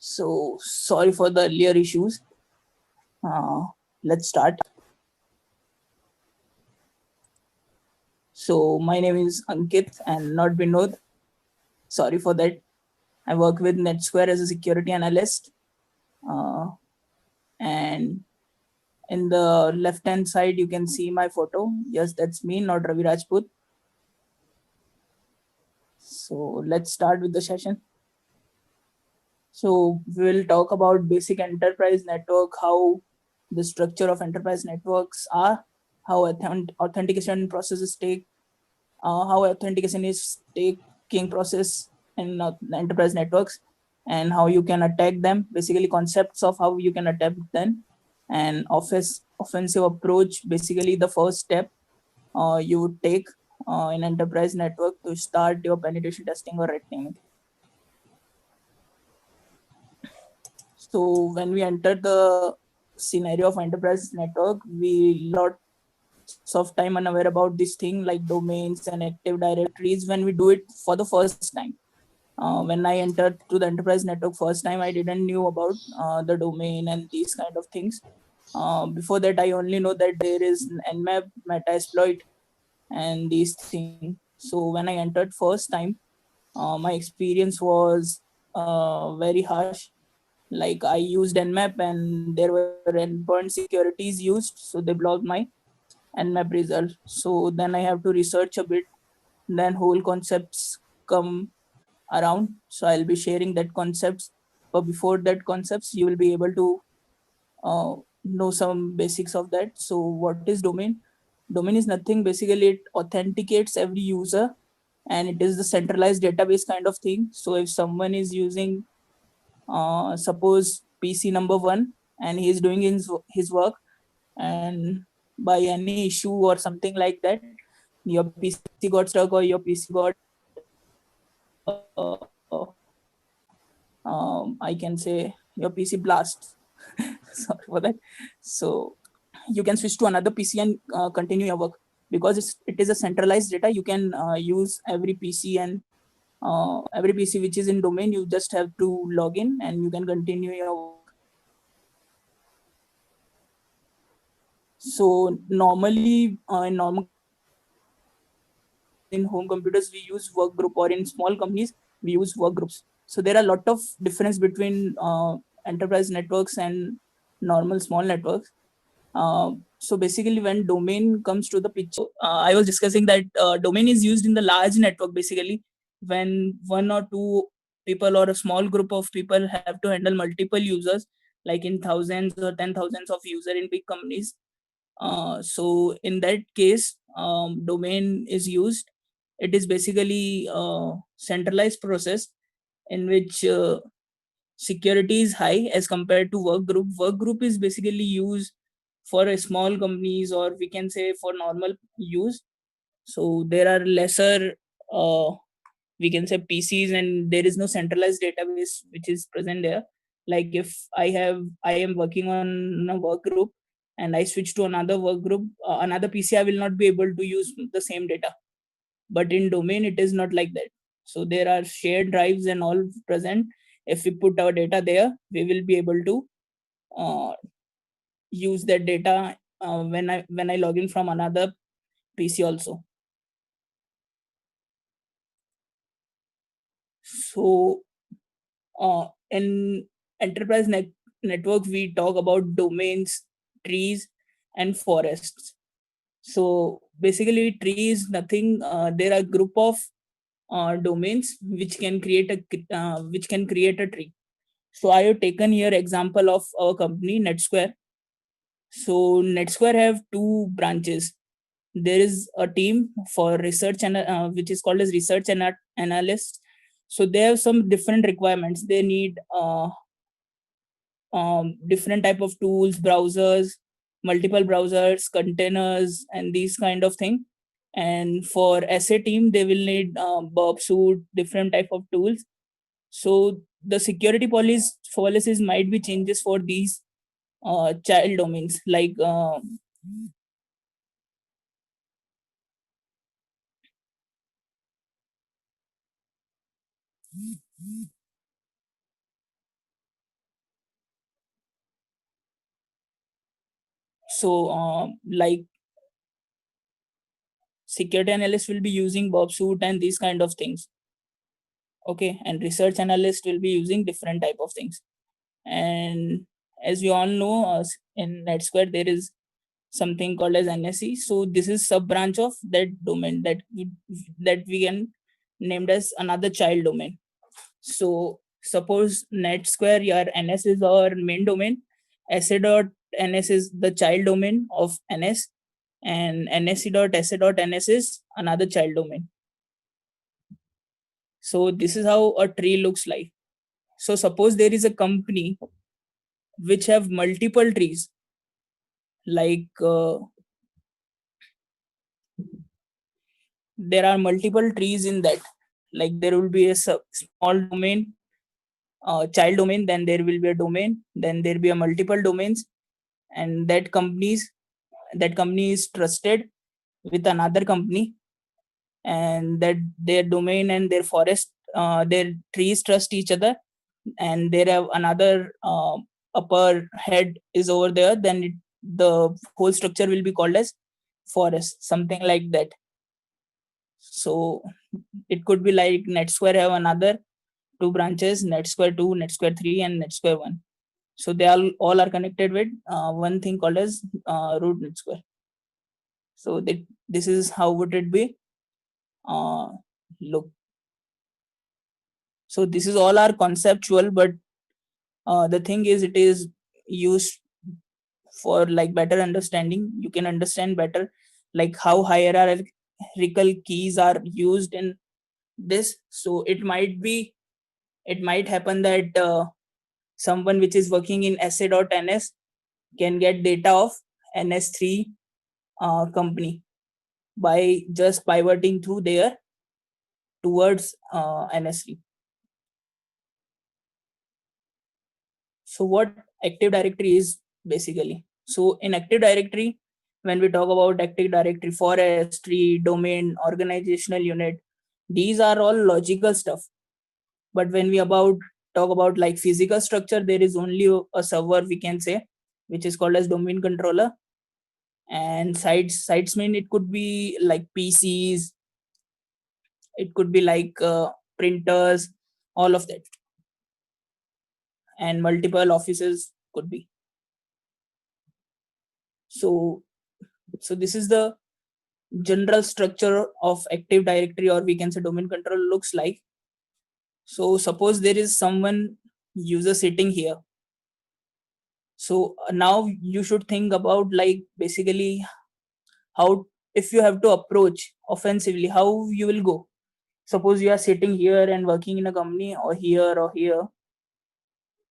So sorry for the earlier issues. Let's start. So my name is Ankit and not Vinod. Sorry for that. I work with NetSquare as a security analyst. And in the left hand side, you can see my photo. Yes, that's me, not Ravi Rajput. So let's start with the session. So we'll talk about basic enterprise network, how the structure of enterprise networks are, how authentication processes take, how authentication is taking process in enterprise networks, and how you can attack them. Basically, concepts of how you can attack them, and offensive approach. Basically, the first step you would take in enterprise network to start your penetration testing or red teaming. So when we enter the scenario of enterprise network, we lots of time unaware about this thing like domains and active directories when we do it for the first time. When I entered to the enterprise network first time, I didn't knew about the domain and these kind of things. Before that, I only know that there is Nmap, Metasploit, and these things. So when I entered first time, my experience was very harsh. Like I used Nmap and there were endpoint securities used, so they blocked my Nmap result. So then I have to research a bit. Then whole concepts come around. So I'll be sharing that concepts. But before that concepts, you will be able to know some basics of that. So what is domain? Domain is nothing. Basically, it authenticates every user, and it is the centralized database kind of thing. So if someone is using suppose PC number one and he is doing his work, and by any issue or something like that, your PC got stuck or your PC got I can say your PC blast. Sorry for that. So you can switch to another PC and continue your work because it is a centralized data. You can use every PC and every PC which is in domain. You just have to log in and you can continue your work. So normally in normal in home computers we use work group, or in small companies we use work groups. So there are a lot of difference between enterprise networks and normal small networks. So basically when domain comes to the picture, I was discussing that domain is used in the large network. Basically when one or two people or a small group of people have to handle multiple users, like in thousands or 10,000s of user in big companies. So in that case, domain is used. It is basically a centralized process in which security is high as compared to work group. Work group is basically used for a small companies, or we can say for normal use. So there are lesser we can say PCs, and there is no centralized database which is present there. Like if I am working on a work group and I switch to another work group, another PC, I will not be able to use the same data. But in domain, it is not like that. So there are shared drives and all present. If we put our data there, we will be able to uh, use that data when I log in from another PC also. So in enterprise network, we talk about domains, trees, and forests. So basically, tree is nothing. There are group of domains which can create a tree. So I have taken here example of our company NetSquare. So NetSquare have two branches. There is a team for research and which is called as research and analysts. So they have some different requirements. They need different type of tools, browsers, multiple browsers, containers, and these kind of thing. And for SA team, they will need Bob suite, different type of tools. So the security policies might be changes for these child domains, like So like security analyst will be using Bob suit and these kind of things. Okay, and research analyst will be using different type of things. And as we all know, in NetSquare there is something called as NSE. So this is sub branch of that domain that we can named as another child domain. So suppose NetSquare, your NS is our main domain, SA.NS is the child domain of NS, and NSE.SA.NS is another child domain. So this is how a tree looks like. So suppose there is a company which have multiple trees, like there are multiple trees in that. Like there will be a small domain, child domain, then there will be a domain, then there will be a multiple domains, and that company is trusted with another company, and that their domain and their forest, their trees trust each other, and there have another upper head is over there, then the whole structure will be called as forest, something like that. So it could be like NetSquare have another two branches, NetSquare 2, NetSquare 3, and NetSquare 1. So they all are connected with one thing called as root NetSquare. So this is how would it be look. So this is all are conceptual, but the thing is it is used for like better understanding. You can understand better like how hierarchical keys are used in this. So it might happen that someone which is working in SA.NS can get data of NS3 company by just pivoting through there towards NS3. So what Active Directory is basically? So in Active Directory, when we talk about Active Directory, forest, tree, domain, organizational unit, these are all logical stuff. But when we talk about like physical structure, there is only a server, we can say, which is called as domain controller. And sites mean it could be like PCs, it could be like printers, all of that, and multiple offices could be. So this is the general structure of Active Directory, or we can say domain control looks like. So suppose there is someone user sitting here. So now you should think about like basically how, if you have to approach offensively, how you will go. Suppose you are sitting here and working in a company or here,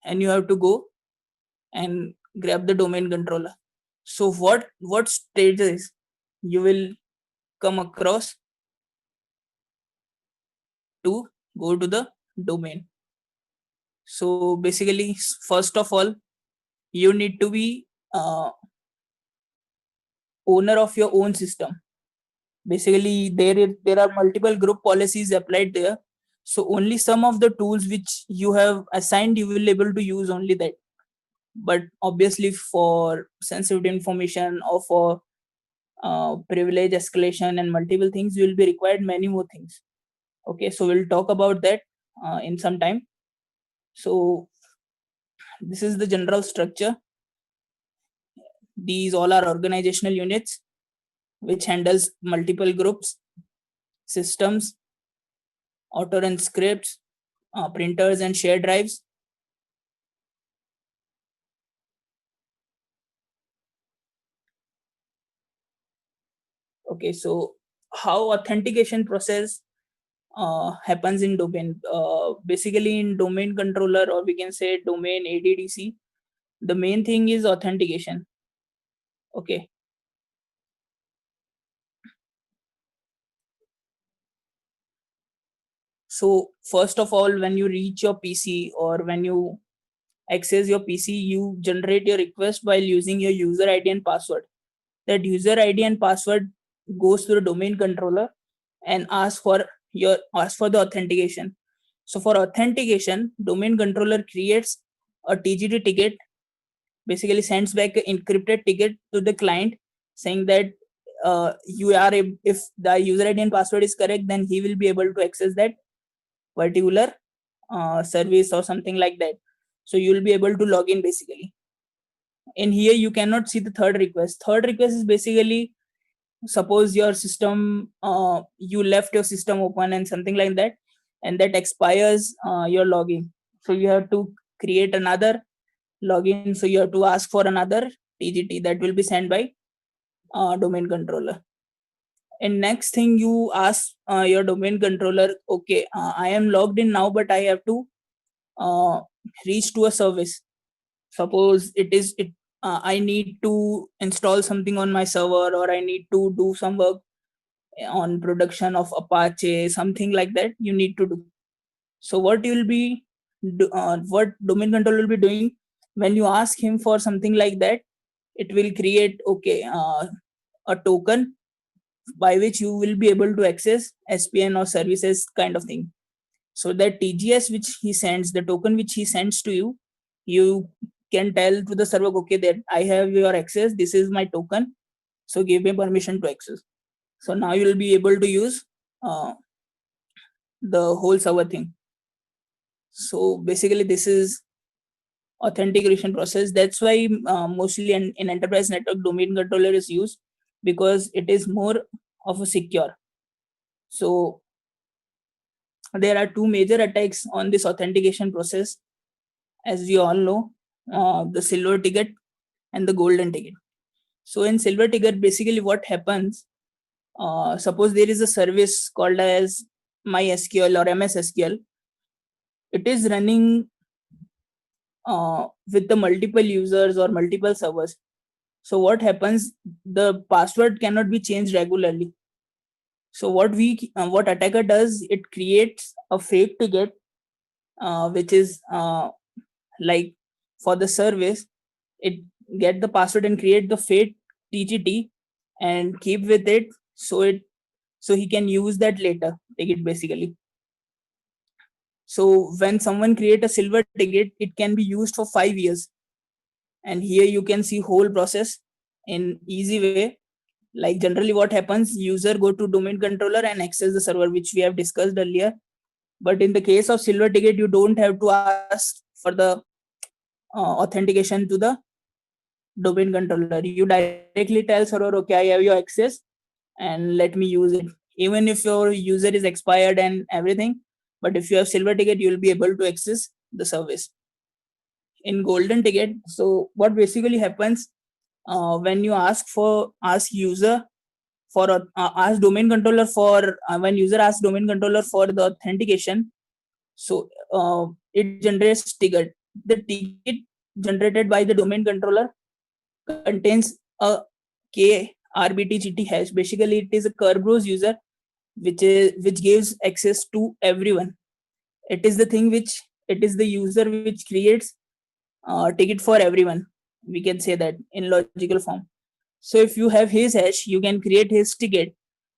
and you have to go and grab the domain controller. So what stages you will come across to go to the domain? So basically, first of all, you need to be owner of your own system. Basically, there are multiple group policies applied there. So only some of the tools which you have assigned, you will able to use only that. But obviously, for sensitive information or for privilege escalation and multiple things, you will be required many more things. Okay, so we'll talk about that in some time. So this is the general structure. These all are organizational units which handles multiple groups, systems, auto run scripts, printers, and shared drives. Okay, so how authentication process happens in domain? Basically, in domain controller, or we can say domain ADDC, the main thing is authentication. Okay. So first of all, when you reach your PC or when you access your PC, you generate your request while using your user ID and password. That user ID and password goes to the domain controller and asks for the authentication. So for authentication, domain controller creates a TGD ticket basically sends back an encrypted ticket to the client saying that if the user ID and password is correct, then he will be able to access that particular service or something like that. So you will be able to log in basically. In here you cannot see the third request. Third request is basically, suppose your system, you left your system open and something like that, and that expires your login. So you have to create another login. So you have to ask for another TGT that will be sent by domain controller. And next thing, you ask your domain controller, okay, I am logged in now, but I have to uh, reach to a service. Suppose I need to install something on my server, or I need to do some work on production of Apache, something like that you need to do. So what you will be what domain controller will be doing, when you ask him for something like that, it will create a token by which you will be able to access SPN or services kind of thing. So that TGS which he sends, the token which he sends to you, you can tell to the server, okay, that I have your access, this is my token, so give me permission to access. So now you will be able to use the whole server thing. So basically this is authentication process. That's why mostly in enterprise network, domain controller is used, because it is more of a secure. So there are two major attacks on this authentication process, as we all know, the silver ticket and the golden ticket. So in silver ticket, basically what happens, suppose there is a service called as MySQL or MS SQL. It is running with the multiple users or multiple servers. So what happens, the password cannot be changed regularly. So what attacker does, it creates a fake ticket, which is like for the service, it get the password and create the fake TGT and keep with it, so he can use that later ticket basically. So when someone create a silver ticket, it can be used for 5 years. And here you can see whole process in easy way. Like generally what happens, user go to domain controller and access the server, which we have discussed earlier. But in the case of silver ticket, you don't have to ask for the authentication to the domain controller. You directly tell server, okay, I have your access and let me use it. Even if your user is expired and everything, but if you have silver ticket, you will be able to access the service. In golden ticket, so what basically happens, when you ask user for ask domain controller for when user asks domain controller for the authentication, so it generates ticket. The ticket generated by the domain controller contains a KRBTGT hash. Basically, it is a Kerberos user, which gives access to everyone. It is the user which creates ticket for everyone. We can say that in logical form. So if you have his hash, you can create his ticket,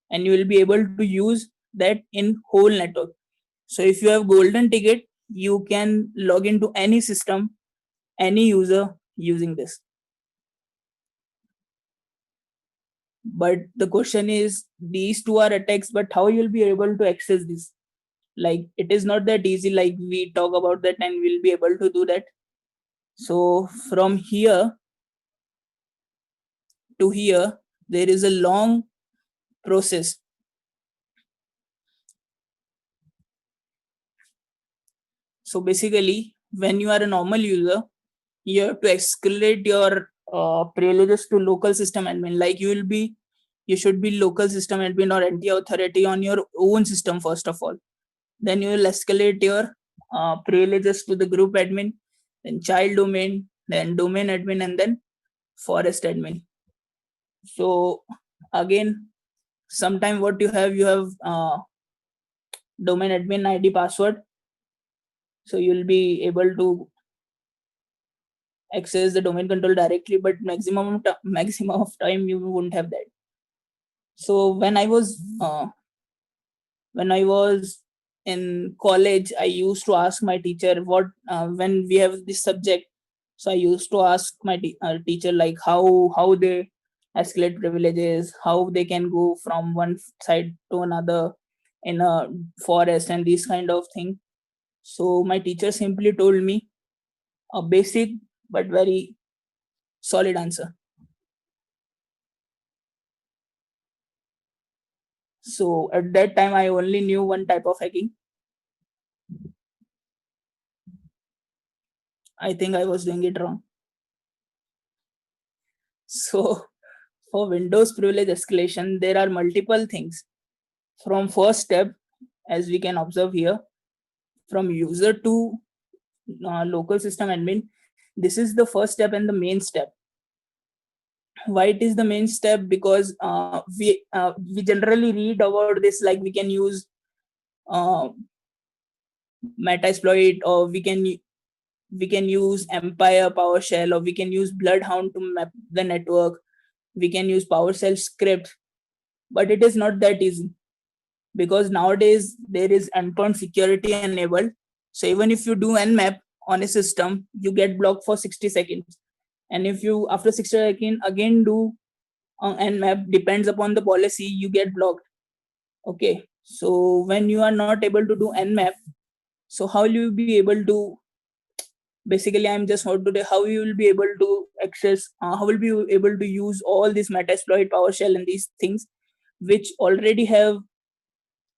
and you will be able to use that in whole network. So if you have golden ticket, you can log into any system, any user using this. But the question is, these two are attacks, but how you'll be able to access this? Like it is not that easy, like we talk about that and we'll be able to do that. So from here to here, there is a long process. So basically, when you are a normal user, you have to escalate your privileges to local system admin. Like you should be local system admin or NT authority on your own system first of all. Then you will escalate your privileges to the group admin, then child domain, then domain admin, and then forest admin. So again, sometime what you have domain admin ID password. So you'll be able to access the domain control directly, but maximum of time you won't have that. So when I was in college, I used to ask my teacher what when we have this subject. So I used to ask my teacher like how they escalate privileges, how they can go from one side to another in a forest and these kind of thing. So my teacher simply told me a basic but very solid answer. So at that time, I only knew one type of hacking. I think I was doing it wrong. So for Windows privilege escalation, there are multiple things. From first step, as we can observe here, from user to local system admin, this is the first step and the main step. Why it is the main step? Because we generally read about this like we can use uh, Metasploit, or we can use Empire PowerShell, or we can use Bloodhound to map the network. We can use PowerShell script, but it is not that easy because nowadays there is endpoint security enabled. So even if you do Nmap on a system, you get blocked for 60 seconds. And if you after 60 seconds again do Nmap, depends upon the policy, you get blocked. Okay. So when you are not able to do Nmap, so how will you be able to basically I'm just want today how you will be able to access how will be able to use all this Metasploit PowerShell and these things which already have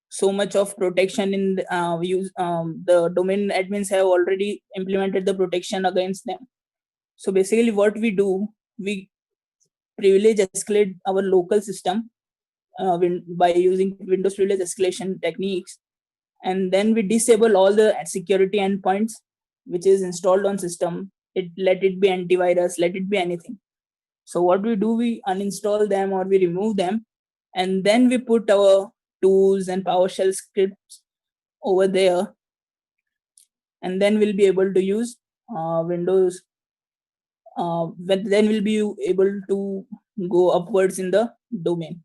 so much of protection in the domain admins have already implemented the protection against them. So basically what we do, we privilege escalate our local system by using Windows privilege escalation techniques, and then we disable all the security endpoints which is installed on system. It let it be antivirus, let it be anything. So what we do, we uninstall them or we remove them, and then we put our tools and PowerShell scripts over there, and then we'll be able to use Windows. Then we'll be able to go upwards in the domain.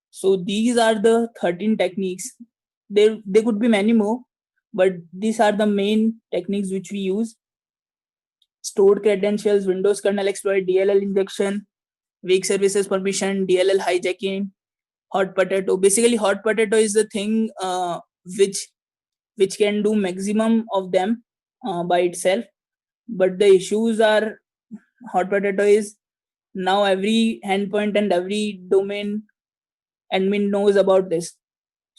So these are the 13 techniques. There could be many more, but these are the main techniques which we use. Stored credentials, Windows kernel exploit, DLL injection, weak services permission, DLL hijacking, hot potato. Basically, hot potato is the thing which can do maximum of them by itself. But the issues are hot potato is now every endpoint and every domain admin knows about this.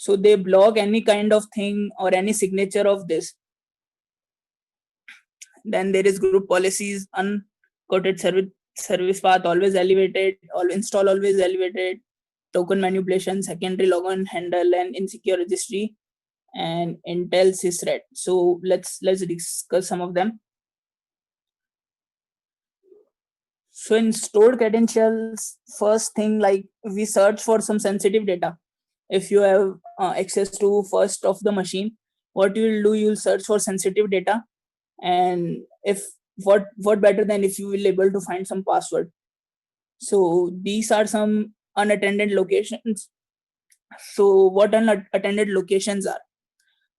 So they block any kind of thing or any signature of this. Then there is group policies, unquoted service path always elevated, all install always elevated, token manipulation, secondary logon handle, and insecure registry, and Intel sysret. So let's discuss some of them. So in stored credentials, first thing like we search for some sensitive data. If you have access to first of the machine, what you will do, you will search for sensitive data. And if what better than if you will able to find some password. So these are some unattended locations. So what unattended locations are?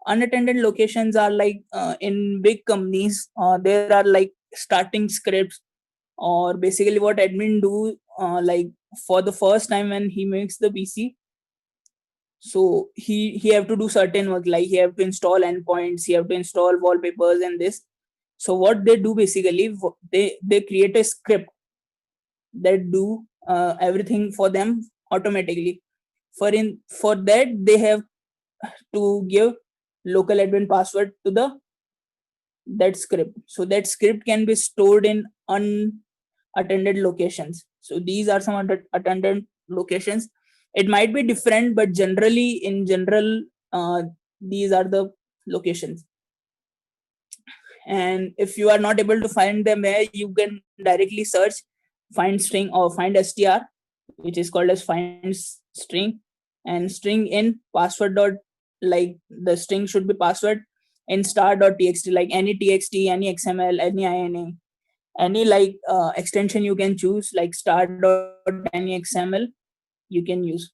Unattended locations are like in big companies, there are like starting scripts, or basically what admin do, like for the first time when he makes the PC, so he have to do certain work, like he have to install endpoints, he have to install wallpapers and this. So what they do basically, they create a script that do everything for them automatically. For that they have to give local admin password to the that script. So that script can be stored in unattended locations. So these are some attended locations. It might be different, but generally in general these are the locations. And if you are not able to find them where, you can directly search find string or find str, which is called as find string, and string in password dot, like the string should be password in star.txt, like any txt, any xml, any ina, any like extension you can choose, like star.any xml you can use.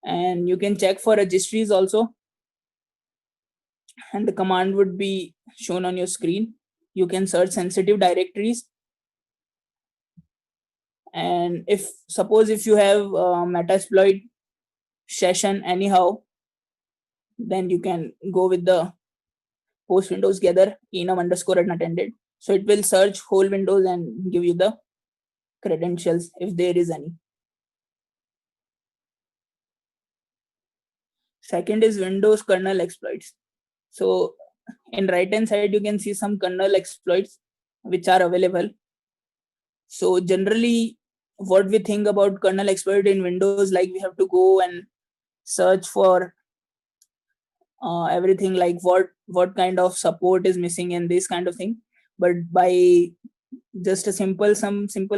And you can check for registries also, and the command would be shown on your screen. you can search sensitive directories. And if suppose if you have Metasploit session anyhow, then you can go with the host windows gather enum underscore unattended. So it will search whole windows and give you the credentials if there is any. Second is Windows kernel exploits. So in right hand side, you can see some kernel exploits which are available. So generally what we think about kernel exploit in Windows, like we have to go and search for everything, like what kind of support is missing and this kind of thing. But by just a simple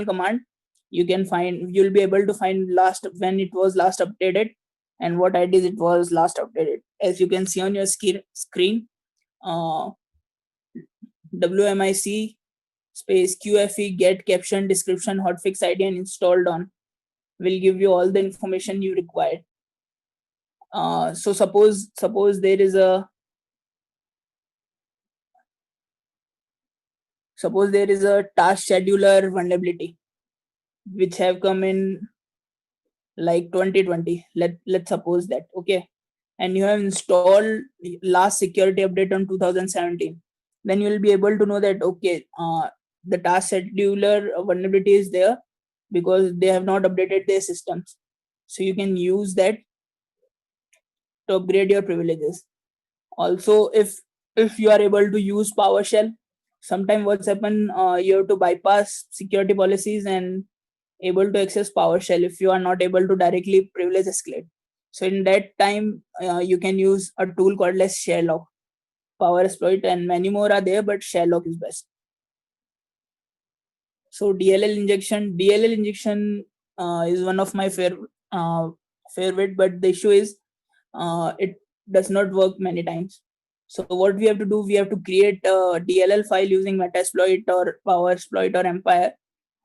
command, you'll be able to find last when it was last updated and what IDs it was last updated. As you can see on your screen, WMIC space QFE get caption description hotfix ID and installed on will give you all the information you require. So suppose there is a task scheduler vulnerability which have come in like 2020. Let's suppose that, okay, and you have installed last security update on 2017, then you will be able to know that, okay, the task scheduler vulnerability is there because they have not updated their systems. So you can use that to upgrade your privileges. Also, if you are able to use PowerShell, sometimes what's happened, you have to bypass security policies and able to access PowerShell if you are not able to directly privilege escalate. So in that time, you can use a tool called as Sherlock, PowerSploit, and many more are there, but Sherlock is best. So DLL injection is one of my favorite, but the issue is it does not work many times. So what we have to do, we have to create a DLL file using Metasploit or PowerSploit or Empire,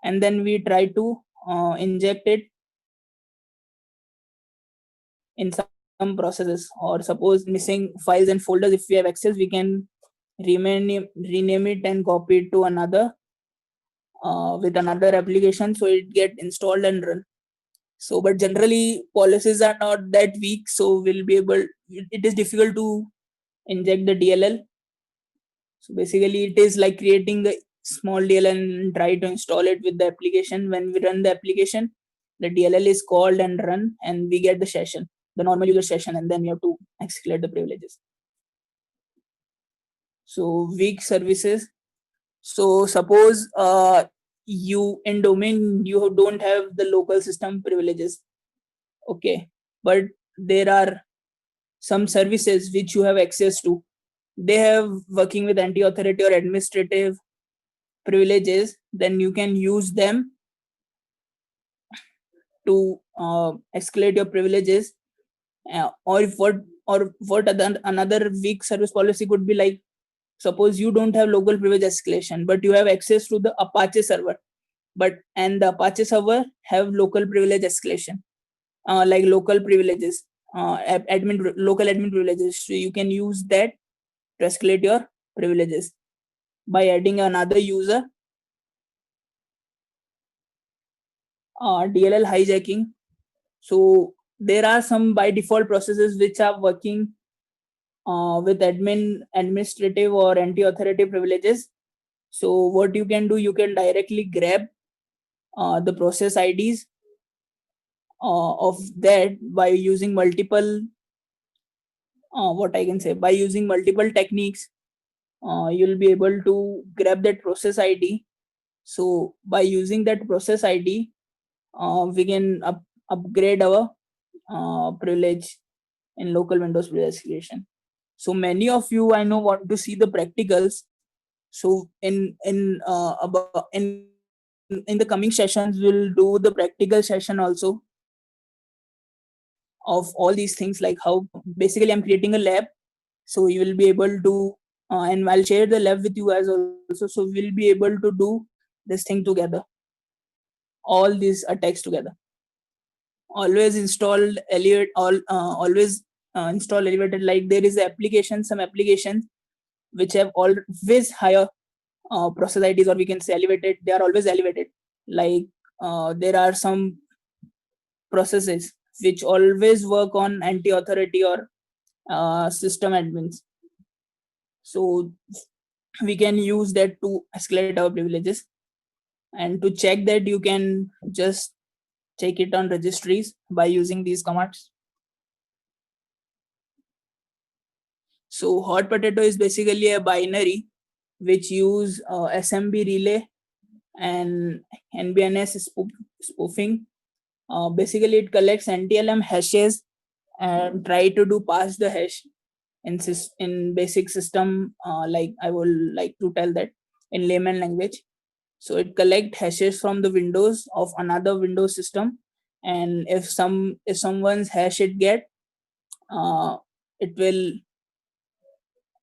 and then we try to inject it in some processes. Or suppose missing files and folders, if we have access, we can rename it and copy it to another with another application, so it get installed and run. So but generally policies are not that weak, so we'll be able, it is difficult to inject the DLL. So basically it is like creating a small DLL and try to install it with the application. When we run the application, the DLL is called and run, and we get the session, the normal user session, and then you have to escalate the privileges. So weak services. So suppose you in domain, you don't have the local system privileges, okay, but there are some services which you have access to, they have working with anti-authority or administrative privileges, then you can use them to escalate your privileges. Or another weak service policy could be like, suppose you don't have local privilege escalation, but you have access to the Apache server, and the Apache server have local privilege escalation, like local privileges, local admin privileges. So you can use that to escalate your privileges by adding another user. DLL hijacking. So there are some by default processes which are working with administrative or anti-authority privileges. So what you can do, you can directly grab the process IDs of that by using multiple, what I can say, by using multiple techniques, you'll be able to grab that process ID. So by using that process ID, we can upgrade our privilege in local Windows privilege escalation. So many of you I know want to see the practicals. So in the coming sessions, we'll do the practical session also of all these things, like how basically I'm creating a lab, so you will be able to and I'll share the lab with you as also, so we'll be able to do this thing together, all these attacks together. Always install always install Elevated. Like there is some applications which have always higher process IDs, or we can say elevated, they are always elevated. Like there are some processes which always work on anti-authority or system admins. So we can use that to escalate our privileges. And to check that, you can just check it on registries by using these commands. So hot potato is basically a binary which use SMB relay and NBNS spoofing. Basically, it collects NTLM hashes and try to do pass the hash in basic system. Like I would like to tell that in layman language. So it collect hashes from the windows of another Windows system, and if someone's hash it get, it will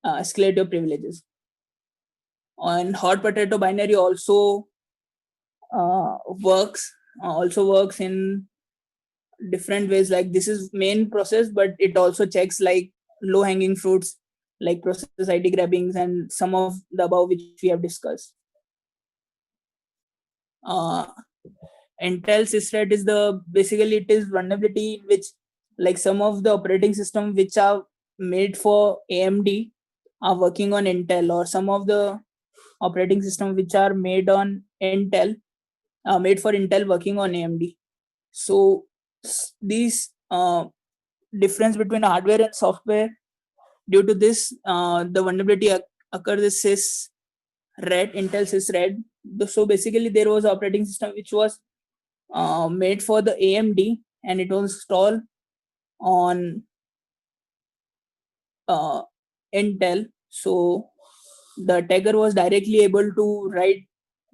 escalate your privileges. And hot potato binary also works in different ways. Like this is main process, but it also checks like low hanging fruits like process ID grabbings and some of the above which we have discussed. Intel sysret is the basically it is vulnerability in which like some of the operating system which are made for AMD are working on Intel, or some of the operating system which are made on Intel made for Intel working on AMD. So these difference between hardware and software, due to this the vulnerability occurs is sysret, Intel sysret. So basically there was operating system which was made for the AMD and it was installed on Intel. So the attacker was directly able to write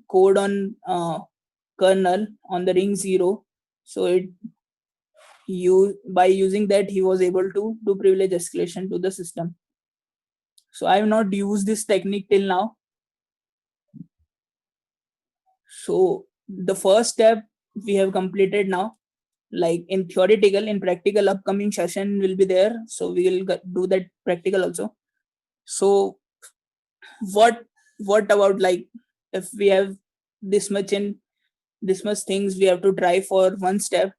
code on kernel on the ring 0. So by using that he was able to do privilege escalation to the system. So I have not used this technique till now. So the first step we have completed now. Like in theoretical, in practical, upcoming session will be there, so we will do that practical also. So what about like if we have this much things we have to try for one step,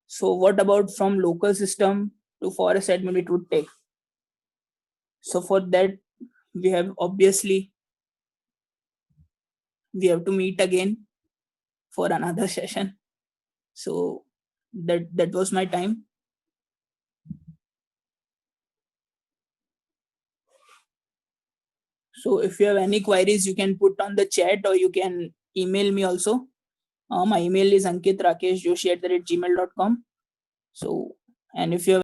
so what about from local system to forest admin it would take? So for that we have to meet again for another session. So that was my time. So if you have any queries, you can put on the chat or you can email me also. My email is ankitrakesh@gmail.com. So, and if you have